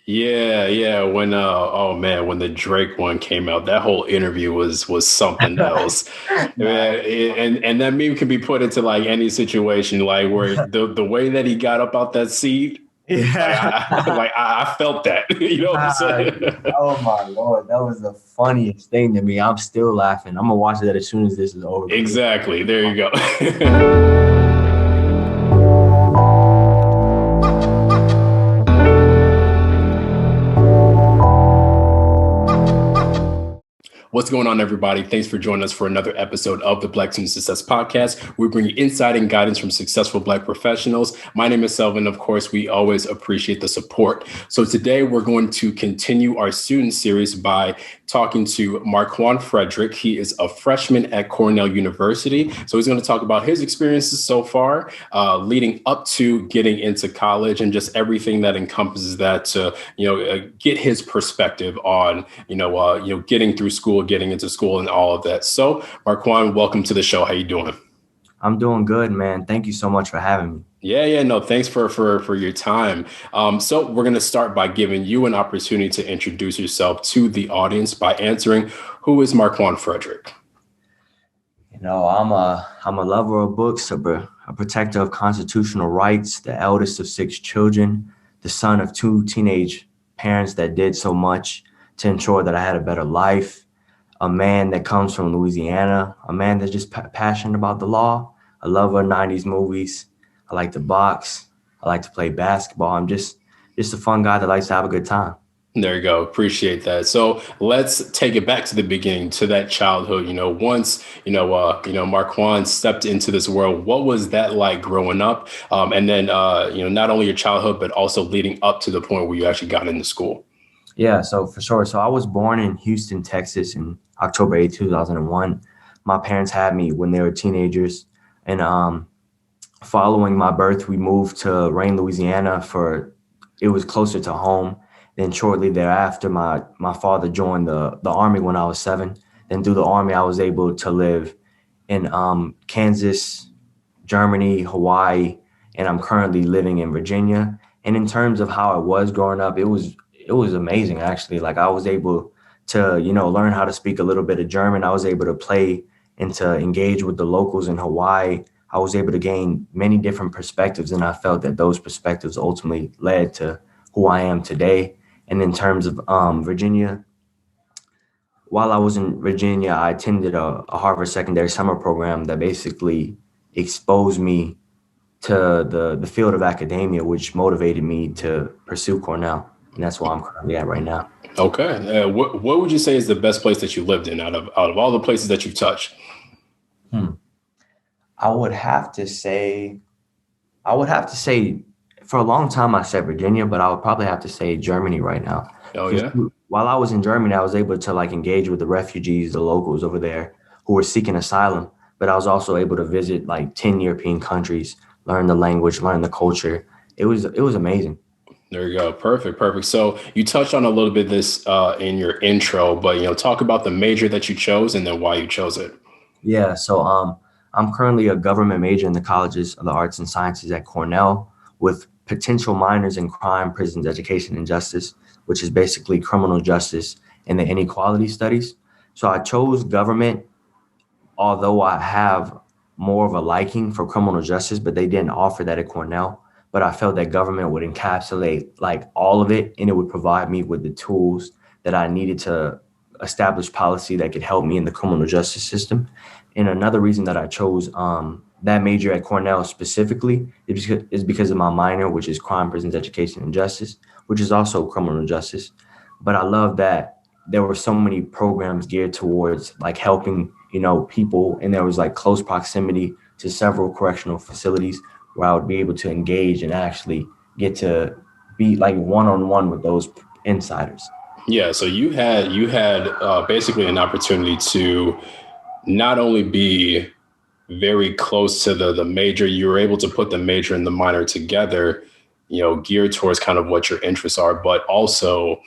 Yeah. When oh man, when the Drake one came out, that whole interview was something else. Nah, And that meme can be put into like any situation, like where the way that he got up out that seat, like yeah. I felt that. You know what I'm Nah, saying? oh my Lord, that was the funniest thing to me. I'm still laughing. I'm gonna watch that as soon as this is over because Exactly. There you go. What's going on, everybody? Thanks for joining us for another episode of the Black Student Success Podcast. We bring you insight and guidance from successful Black professionals. My name is Selvin. Of course, we always appreciate the support. So today we're going to continue our student series by talking to Mar'Quon Frederick. He is a freshman at Cornell University. So he's going to talk about his experiences so far, leading up to getting into college and just everything that encompasses that to, get his perspective on, getting through school, getting into school and all of that. So Mar'Quon, welcome to the show. How you doing? I'm doing good, man. Thank you so much for having me. Yeah, no, thanks for your time. So we're going to start by giving you an opportunity to introduce yourself to the audience by answering, who is Mar'Quon Frederick? I'm a lover of books, a protector of constitutional rights, the eldest of 6 children, the son of 2 teenage parents that did so much to ensure that I had a better life, a man that comes from Louisiana, a man that's just passionate about the law, a lover of 90s movies. I like to box. I like to play basketball. I'm just a fun guy that likes to have a good time. There you go. Appreciate that. So let's take it back to the beginning, to that childhood. Once Mar'Quon stepped into this world, what was that like growing up? And then not only your childhood, but also leading up to the point where you actually got into school. Yeah, so for sure. So I was born in Houston, Texas in October 8th, 2001. My parents had me when they were teenagers. And following my birth, we moved to Rain, Louisiana it was closer to home. Then shortly thereafter, my father joined the Army when I was 7. Then through the Army, I was able to live in Kansas, Germany, Hawaii, and I'm currently living in Virginia. And in terms of how I was growing up, it was amazing actually. Like I was able to, learn how to speak a little bit of German. I was able to play and to engage with the locals in Hawaii. I was able to gain many different perspectives, and I felt that those perspectives ultimately led to who I am today. And in terms of Virginia, while I was in Virginia, I attended a Harvard secondary summer program that basically exposed me to the field of academia, which motivated me to pursue Cornell. And that's where I'm currently at right now. Okay. What would you say is the best place that you lived in out of all the places that you've touched? Hmm. I would have to say, I would have to say, for a long time I said Virginia, but I would probably have to say Germany right now. Oh Because yeah. while I was in Germany, I was able to like engage with the refugees, the locals over there who were seeking asylum. But I was also able to visit like 10 European countries, learn the language, learn the culture. It was amazing. There you go. Perfect. So you touched on a little bit this in your intro, but talk about the major that you chose and then why you chose it. Yeah, so I'm currently a government major in the colleges of the arts and sciences at Cornell with potential minors in crime, prisons, education, and justice, which is basically criminal justice and the inequality studies. So I chose government, although I have more of a liking for criminal justice, but they didn't offer that at Cornell. But I felt that government would encapsulate like all of it, and it would provide me with the tools that I needed to establish policy that could help me in the criminal justice system. And another reason that I chose that major at Cornell specifically is because of my minor, which is crime, prisons, education, and justice, which is also criminal justice. But I love that there were so many programs geared towards like helping, people, and there was like close proximity to several correctional facilities where I would be able to engage and actually get to be like one-on-one with those insiders. Yeah. So you had basically an opportunity to not only be very close to the major, you were able to put the major and the minor together, geared towards kind of what your interests are, but also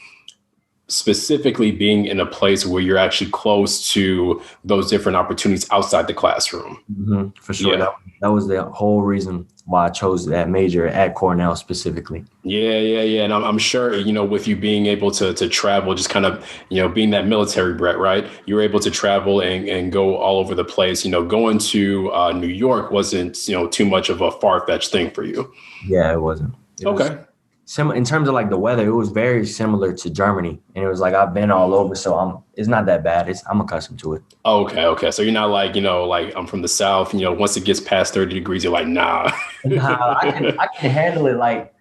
specifically being in a place where you're actually close to those different opportunities outside the classroom. For sure. Yeah. That was the whole reason why I chose that major at Cornell specifically. Yeah. And I'm sure, with you being able to travel, just kind of, being that military brat, right? You were able to travel and go all over the place. Going to New York wasn't, too much of a far-fetched thing for you. Yeah, it wasn't. It was Okay. similar in terms of like the weather. It was very similar to Germany, and it was like I've been all over, so it's not that bad. I'm accustomed to it. Okay. So you're not like, like I'm from the South, once it gets past 30 degrees, you're like, nah. Nah, I can handle it. Like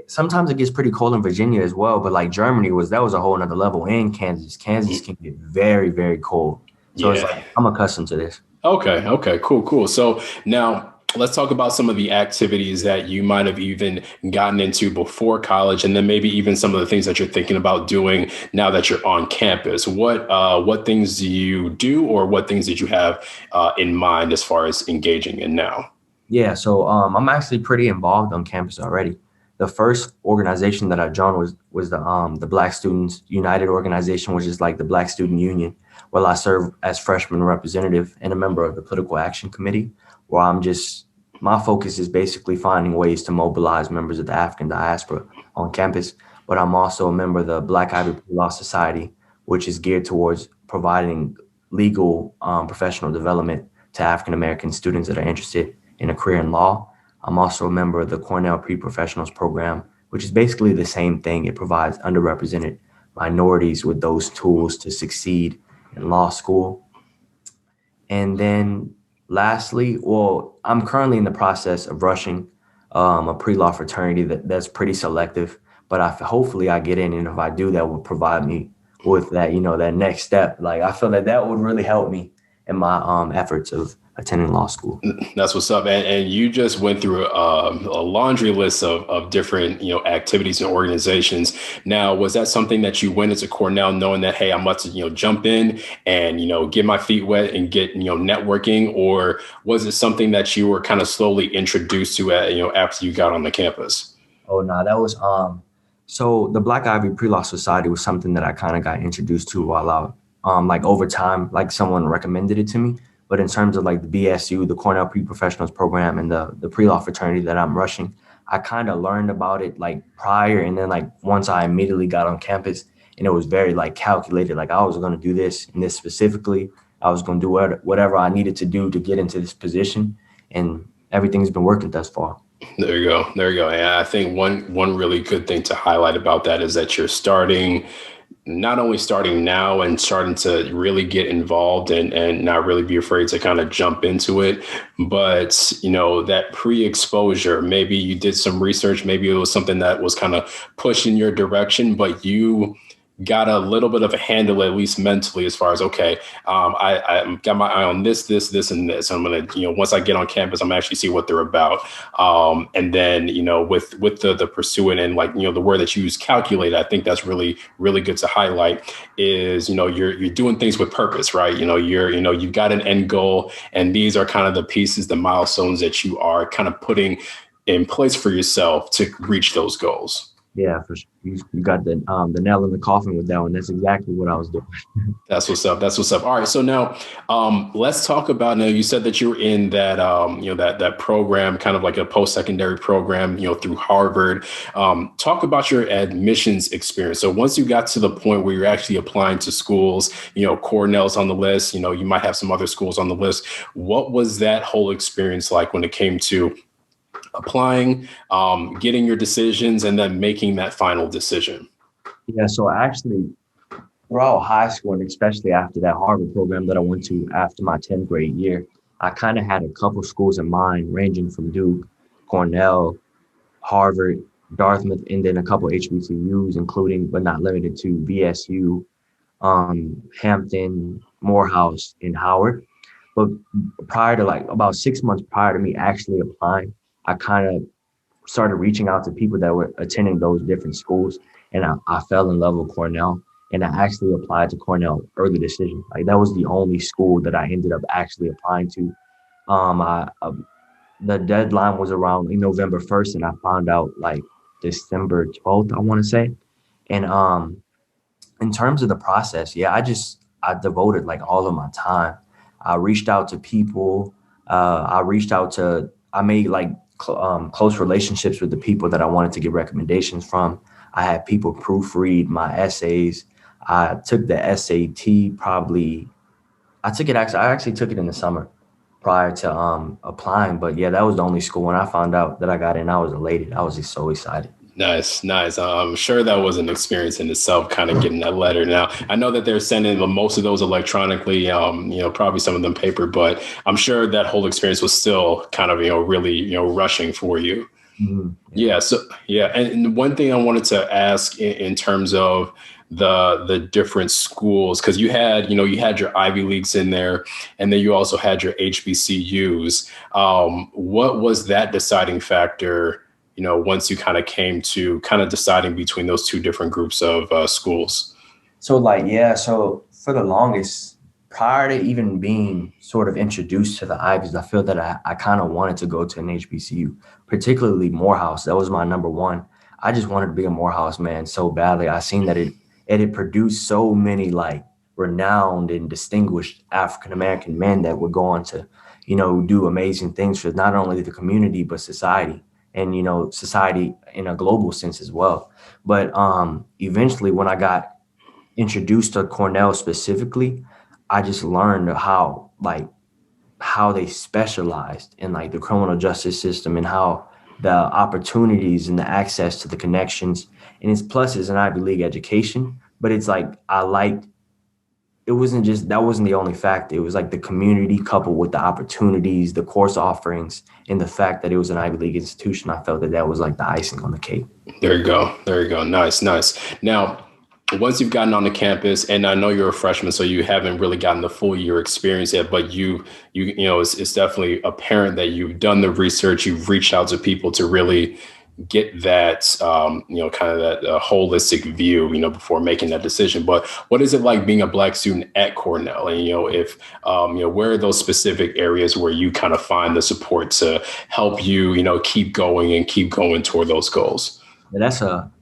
sometimes it gets pretty cold in Virginia as well, but like Germany that was a whole nother level. In Kansas can get very, very cold. So It's like I'm accustomed to this. Okay. Cool. So now let's talk about some of the activities that you might have even gotten into before college, and then maybe even some of the things that you're thinking about doing now that you're on campus. What things do you do, or what things did you have in mind as far as engaging in now? Yeah, so I'm actually pretty involved on campus already. The first organization that I joined was the Black Students United organization, which is like the Black Student Union. Well, I serve as freshman representative and a member of the political action committee, where my focus is basically finding ways to mobilize members of the African diaspora on campus. But I'm also a member of the Black Ivy Law Society, which is geared towards providing legal professional development to African American students that are interested in a career in law. I'm also a member of the Cornell Pre-Professionals program, which is basically the same thing. It provides underrepresented minorities with those tools to succeed in law school. And then lastly, I'm currently in the process of rushing a pre-law fraternity that's pretty selective, but hopefully I get in. And if I do, that will provide me with that, that next step. Like I feel that would really help me in my efforts of attending law school. That's what's up. And you just went through a laundry list of different, activities and organizations. Now, was that something that you went into Cornell knowing that, hey, I'm about to, jump in and, get my feet wet and get, networking? Or was it something that you were kind of slowly introduced to, after you got on the campus? Oh, no, that was so the Black Ivy Pre-Law Society was something that I kind of got introduced to while I like over time, like someone recommended it to me. But in terms of like the BSU, the Cornell Pre-Professionals program, and the pre-law fraternity that I'm rushing, I kind of learned about it like prior. And then like once I immediately got on campus, and it was very like calculated, like I was going to do this and this specifically. I was going to do whatever I needed to do to get into this position. And everything's been working thus far. There you go. And I think one really good thing to highlight about that is that you're not only starting now and starting to really get involved and not really be afraid to kind of jump into it, but, that pre-exposure, maybe you did some research, maybe it was something that was kind of pushed in your direction, but you got a little bit of a handle, at least mentally, as far as, okay, I got my eye on this, and this. I'm going to, once I get on campus, I'm actually see what they're about. And then, with the pursuing and like, the word that you use, calculate, I think that's really, really good to highlight is, you're doing things with purpose, right? You've got an end goal, and these are kind of the pieces, the milestones that you are kind of putting in place for yourself to reach those goals. Yeah, for sure. You got the nail in the coffin with that one. That's exactly what I was doing. That's what's up. All right. So now let's talk about, now you said that you were in that, that program, kind of like a post-secondary program, through Harvard. Talk about your admissions experience. So once you got to the point where you're actually applying to schools, Cornell's on the list, you might have some other schools on the list. What was that whole experience like when it came to applying, getting your decisions, and then making that final decision? Yeah, so actually throughout high school, and especially after that Harvard program that I went to after my 10th grade year, I kind of had a couple schools in mind, ranging from Duke, Cornell, Harvard, Dartmouth, and then a couple HBCUs, including but not limited to VSU, Hampton, Morehouse, and Howard. But prior to like about 6 months prior to me actually applying, I kind of started reaching out to people that were attending those different schools, and I fell in love with Cornell, and I actually applied to Cornell early decision. Like that was the only school that I ended up actually applying to. The deadline was around November 1st, and I found out like December 12th, I want to say. And in terms of the process, yeah, I devoted like all of my time. I reached out to people. I made like close relationships with the people that I wanted to get recommendations from. I had people proofread my essays. I took the SAT I actually took it in the summer prior to applying. But yeah, that was the only school. When I found out that I got in, I was elated. I was just so excited. Nice, nice. I'm sure that was an experience in itself, kind of getting that letter. Now, I know that they're sending most of those electronically, probably some of them paper, but I'm sure that whole experience was still kind of, really, rushing for you. Mhm. Yeah. So, yeah. And one thing I wanted to ask in terms of the different schools, because you had your Ivy Leagues in there, and then you also had your HBCUs. What was that deciding factor? Once you kind of came to kind of deciding between those two different groups of schools. So for the longest, prior to even being sort of introduced to the Ivies, I feel that I kind of wanted to go to an HBCU, particularly Morehouse. That was my number one. I just wanted to be a Morehouse man so badly. I seen that it had produced so many like renowned and distinguished African American men that would go on to, do amazing things for not only the community but society, and society in a global sense as well. But eventually, when I got introduced to Cornell specifically, I just learned how they specialized in like the criminal justice system, and how the opportunities and the access to the connections. And it's an Ivy League education, but it's like that wasn't the only factor. It was like the community coupled with the opportunities, the course offerings, and the fact that it was an Ivy League institution. I felt that was like the icing on the cake. There you go. There you go. Nice, nice. Now, once you've gotten on the campus, and I know you're a freshman, so you haven't really gotten the full year experience yet, but it's definitely apparent that you've done the research, you've reached out to people to really get that, kind of that holistic view, before making that decision. But what is it like being a Black student at Cornell? And, where are those specific areas where you kind of find the support to help you, keep going and keep going toward those goals? Yeah,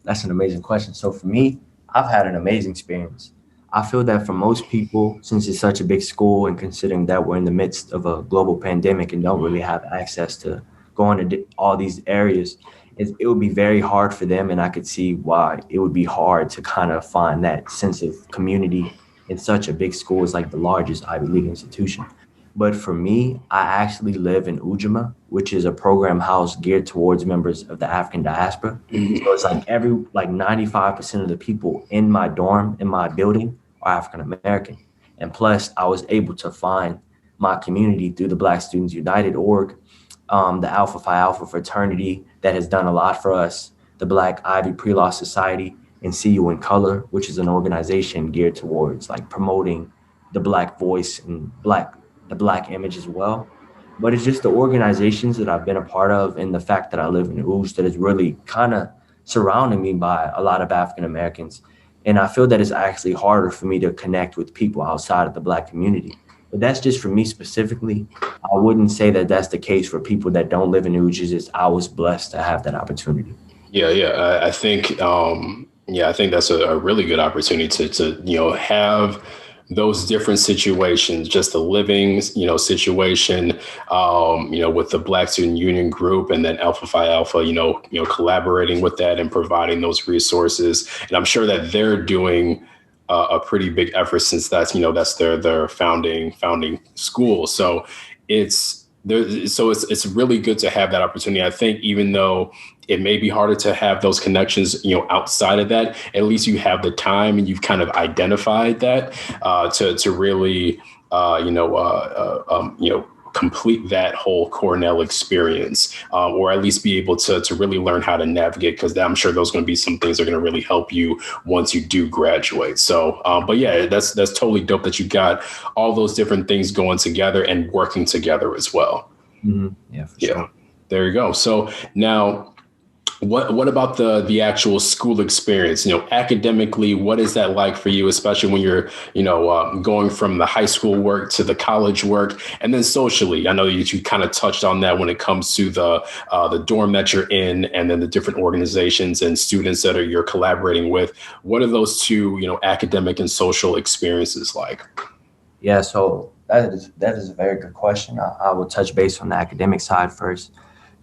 that's an amazing question. So for me, I've had an amazing experience. I feel that for most people, since it's such a big school, and considering that we're in the midst of a global pandemic and don't really have access to going to all these areas, it would be very hard for them. And I could see why it would be hard to kind of find that sense of community in such a big school as like the largest Ivy League institution. But for me, I actually live in Ujima, which is a program house geared towards members of the African diaspora. So it's like 95% of the people in my dorm, in my building, are African American. And plus, I was able to find my community through the Black Students United org, the Alpha Phi Alpha fraternity that has done a lot for us, the Black Ivy Pre-Law Society, and See You in Color, which is an organization geared towards like promoting the Black voice and the Black image as well. But it's just the organizations that I've been a part of, and the fact that I live in Rouge that is really kind of surrounding me by a lot of African Americans. And I feel that it's actually harder for me to connect with people outside of the Black community. But that's just for me specifically. I wouldn't say that that's the case for people that don't live in Rouge. It's just I was blessed to have that opportunity. Yeah, yeah. I think, I think that's a really good opportunity to have those different situations, just the living, situation, with the Black Student Union group, and then Alpha Phi Alpha, collaborating with that and providing those resources. And I'm sure that they're doing a pretty big effort, since that's their founding school. So it's really good to have that opportunity. I think even though it may be harder to have those connections, outside of that, at least you have the time and you've kind of identified that to really, complete that whole Cornell experience, or at least be able to really learn how to navigate, because I'm sure those are going to be some things that are going to really help you once you do graduate. So, but yeah, that's totally dope that you got all those different things going together and working together as well. Mm-hmm. Yeah, for sure. There you go. So now, What about the actual school experience? Academically, what is that like for you, especially when you're going from the high school work to the college work, and then socially? I know you kind of touched on that when it comes to the dorm that you're in, and then the different organizations and students that you're collaborating with. What are those two academic and social experiences like? Yeah, so that is a very good question. I will touch base on the academic side first.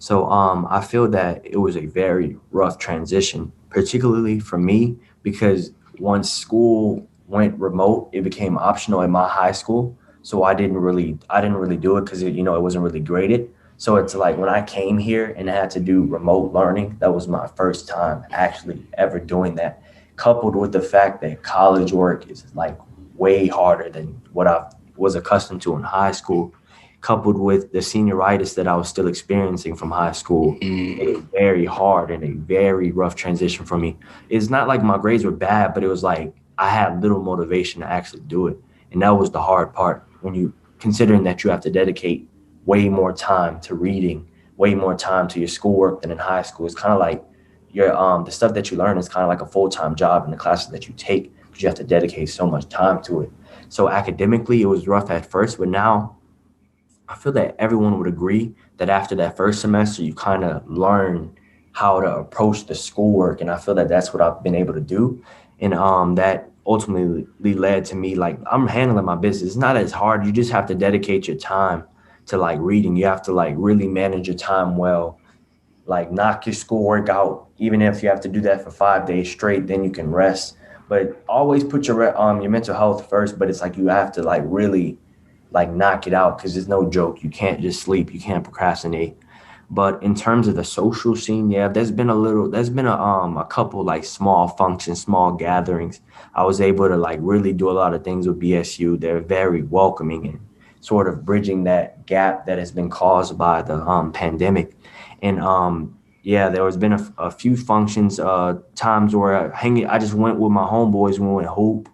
So I feel that it was a very rough transition, particularly for me, because once school went remote, it became optional at my high school. So I didn't really do it because it wasn't really graded. So it's like when I came here and I had to do remote learning, that was my first time actually ever doing that. Coupled with the fact that college work is like way harder than what I was accustomed to in high school, coupled with the senioritis that I was still experiencing from high school, made it very hard and a very rough transition for me. It's not like my grades were bad, but it was like I had little motivation to actually do it. And that was the hard part when you considering that you have to dedicate way more time to reading, way more time to your schoolwork than in high school. It's kind of like your the stuff that you learn is kind of like a full-time job in the classes that you take because you have to dedicate so much time to it. So academically, it was rough at first, but now I feel that everyone would agree that after that first semester, you kind of learn how to approach the schoolwork, and I feel that that's what I've been able to do, and that ultimately led to me like I'm handling my business. It's not as hard. You just have to dedicate your time to like reading. You have to like really manage your time well, like knock your schoolwork out. Even if you have to do that for 5 days straight, then you can rest. But always put your mental health first. But it's like you have to like really like knock it out because it's no joke. You can't just sleep. You can't procrastinate. But in terms of the social scene, yeah, there's been a couple like small functions, small gatherings. I was able to like really do a lot of things with BSU. They're very welcoming and sort of bridging that gap that has been caused by the pandemic. And yeah, there has been a few functions, times where I just went with my homeboys. We went hoop.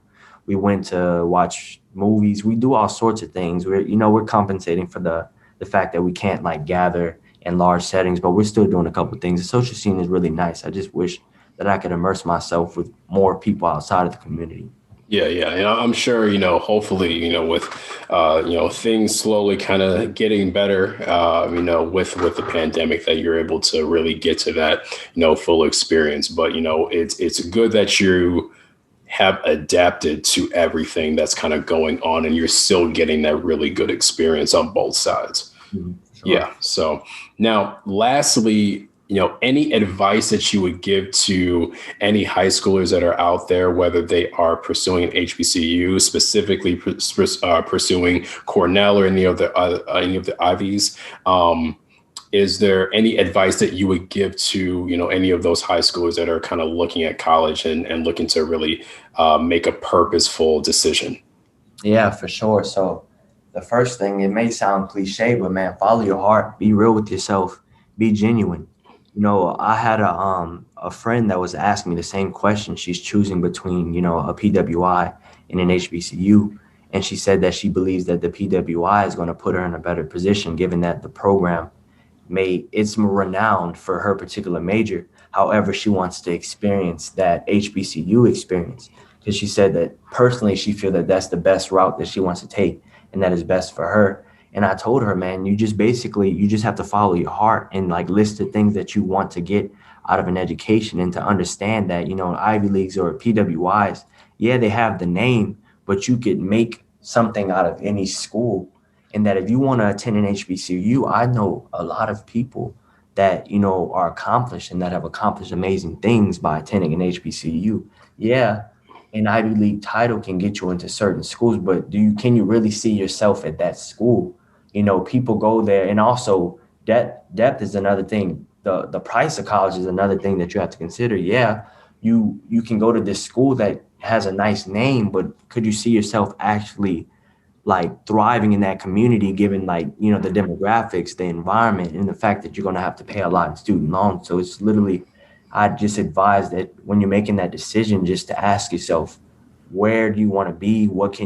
We went to watch movies. We do all sorts of things. We're compensating for the fact that we can't like gather in large settings, but we're still doing a couple of things. The social scene is really nice. I just wish that I could immerse myself with more people outside of the community. Yeah, yeah, and I'm sure hopefully with things slowly kind of getting better, with the pandemic, that you're able to really get to that full experience. But it's good that you have adapted to everything that's kind of going on, and you're still getting that really good experience on both sides. Mhm, sure. Yeah. So now, lastly, any advice that you would give to any high schoolers that are out there, whether they are pursuing an HBCU, specifically pursuing Cornell or any of the Ivies? Is there any advice that you would give to, any of those high schoolers that are kind of looking at college and looking to really make a purposeful decision? Yeah, for sure. So the first thing, it may sound cliche, but man, follow your heart. Be real with yourself. Be genuine. I had a friend that was asking me the same question. She's choosing between, a PWI and an HBCU. And she said that she believes that the PWI is going to put her in a better position, given that the program it's renowned for her particular major. However, she wants to experience that HBCU experience because she said that personally she feel that that's the best route that she wants to take and that is best for her. And I told her, man, you just have to follow your heart and like list the things that you want to get out of an education and to understand that, Ivy Leagues or PWIs, yeah, they have the name, but you could make something out of any school. And that if you want to attend an HBCU, I know a lot of people that, are accomplished and that have accomplished amazing things by attending an HBCU. Yeah, an Ivy League title can get you into certain schools, but can you really see yourself at that school? People go there, and also depth is another thing. The price of college is another thing that you have to consider. Yeah, you can go to this school that has a nice name, but could you see yourself actually like thriving in that community, given like, the demographics, the environment, and the fact that you're going to have to pay a lot in student loans. So it's literally, I just advise that when you're making that decision, just to ask yourself, where do you want to be? What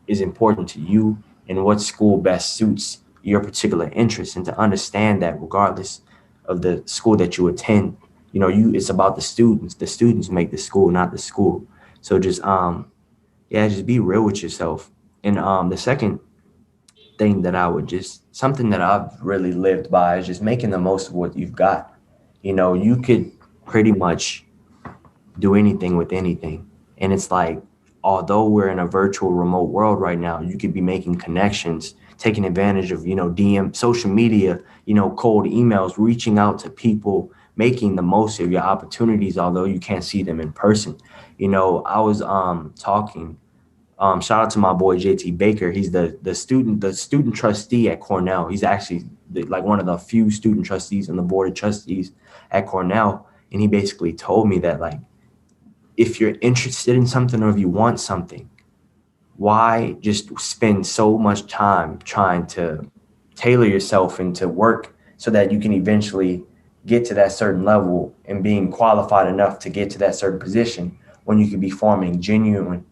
is important to you, and what school best suits your particular interests, and to understand that regardless of the school that you attend. It's about the students. The students make the school, not the school. So just just be real with yourself. And the second thing that something that I've really lived by is just making the most of what you've got. You could pretty much do anything with anything. And it's like, although we're in a virtual remote world right now, you could be making connections, taking advantage of, DM, social media, cold emails, reaching out to people, making the most of your opportunities, although you can't see them in person. I was talking, shout out to my boy JT Baker. He's the student trustee at Cornell. He's actually like one of the few student trustees on the board of trustees at Cornell. And he basically told me that, like, if you're interested in something or if you want something, why just spend so much time trying to tailor yourself into work so that you can eventually get to that certain level and being qualified enough to get to that certain position when you could be forming genuine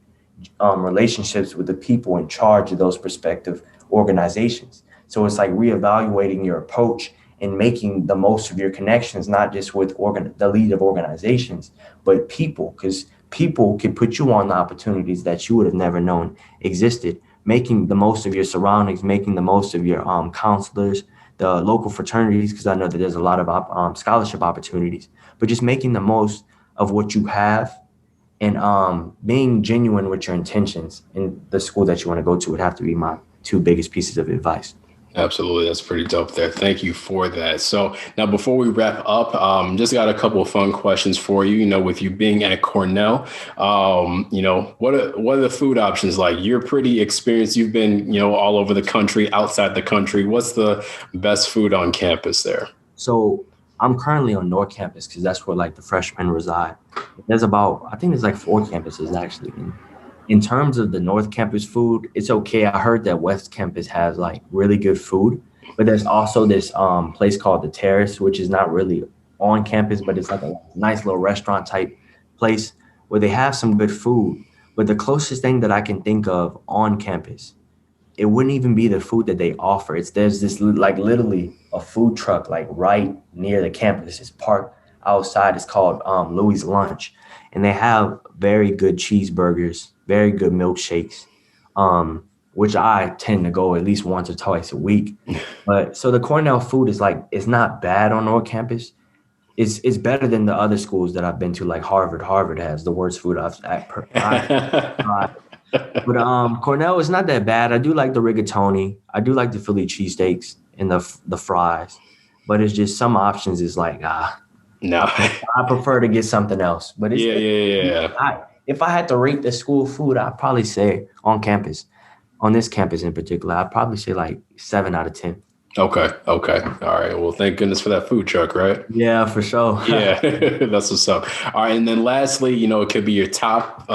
relationships with the people in charge of those prospective organizations. So it's like reevaluating your approach and making the most of your connections, not just with the lead of organizations, but people, because people can put you on the opportunities that you would have never known existed. Making the most of your surroundings, making the most of your counselors, the local fraternities, because I know that there's a lot of scholarship opportunities, but just making the most of what you have and being genuine with your intentions in the school that you want to go to would have to be my two biggest pieces of advice. Absolutely. That's pretty dope there. Thank you for that. So now before we wrap up, just got a couple of fun questions for you. With you being at Cornell, what are the food options like? You're pretty experienced. You've been, all over the country, outside the country. What's the best food on campus there? So I'm currently on North Campus because that's where like the freshmen reside. I think there's like 4 campuses actually. In terms of the North Campus food, it's okay. I heard that West Campus has like really good food, but there's also this place called The Terrace, which is not really on campus, but it's like a nice little restaurant type place where they have some good food. But the closest thing that I can think of on campus, it wouldn't even be the food that they offer. There's this like literally a food truck like right near the campus. It's parked outside. It's called Louis Lunch, and they have very good cheeseburgers, very good milkshakes, which I tend to go at least once or twice a week. But so the Cornell food is like, it's not bad on North Campus. It's better than the other schools that I've been to, like Harvard. Harvard has the worst food I've tried. But Cornell is not that bad. I do like the rigatoni. I do like the Philly cheesesteaks and the fries. But it's just some options is like, no. I prefer to get something else. But it's if I had to rate the school food, I'd probably say on this campus in particular, I'd probably say like 7 out of 10. Okay. All right. Well, thank goodness for that food truck, right? Yeah, for sure. Yeah, that's what's up. All right. And then lastly, it could be your top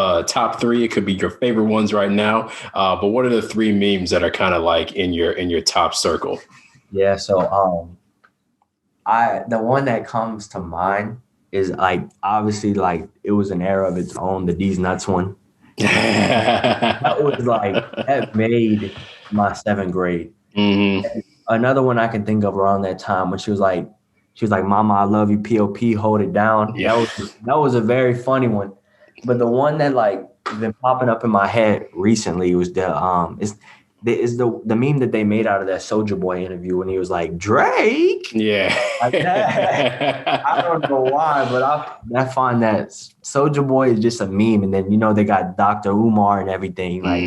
3. It could be your favorite ones right now. But what are the 3 memes that are kind of like in your top circle? Yeah. So the one that comes to mind is like, obviously, like it was an era of its own, the D's Nuts one. That was like, that made my 7th grade. Mm-hmm. Another one I can think of around that time when she was like, "Mama, I love you, P.O.P. hold it down." Yeah. That was a very funny one. But the one that like been popping up in my head recently was the meme that they made out of that Soulja Boy interview when he was like, Drake. Yeah. Like that. I don't know why, but I find that Soulja Boy is just a meme. And then, they got Dr. Umar and everything. Like,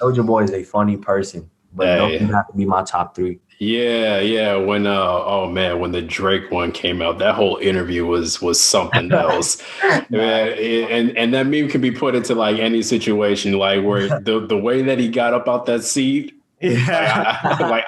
Soulja Boy is a funny person, but those have to be my top 3. Yeah. When when the Drake one came out, that whole interview was something else. And that meme can be put into like any situation, like where the way that he got up out that seat. Yeah,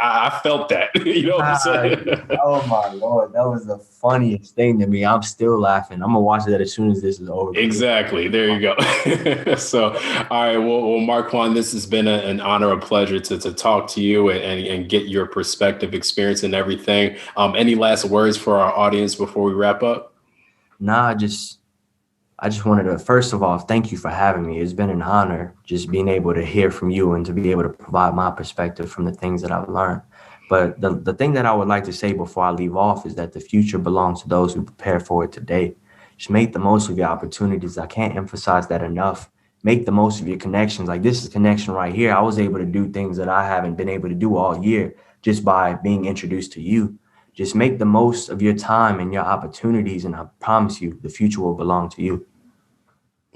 I felt that. You know what I'm saying? Oh my Lord, that was the funniest thing to me. I'm still laughing. I'm gonna watch that as soon as this is over. Exactly. There you go. So, all right. Well, Mar'Quon, this has been an honor, a pleasure to talk to you and get your perspective, experience, and everything. Any last words for our audience before we wrap up? Nah, I just wanted to, first of all, thank you for having me. It's been an honor just being able to hear from you and to be able to provide my perspective from the things that I've learned. But the thing that I would like to say before I leave off is that the future belongs to those who prepare for it today. Just make the most of your opportunities. I can't emphasize that enough. Make the most of your connections. Like this is connection right here. I was able to do things that I haven't been able to do all year just by being introduced to you. Just make the most of your time and your opportunities. And I promise you, the future will belong to you.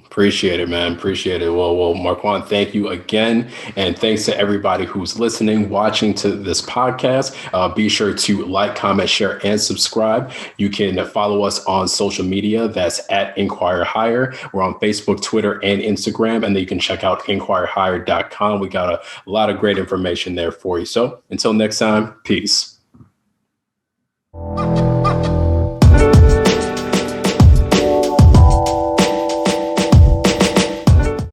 Appreciate it, man. Appreciate it. Well, Mar'Quon, thank you again. And thanks to everybody who's listening, watching to this podcast. Be sure to like, comment, share, and subscribe. You can follow us on social media. That's at InQuire Hire. We're on Facebook, Twitter, and Instagram. And then you can check out InQuireHire.com. We got a lot of great information there for you. So until next time, peace.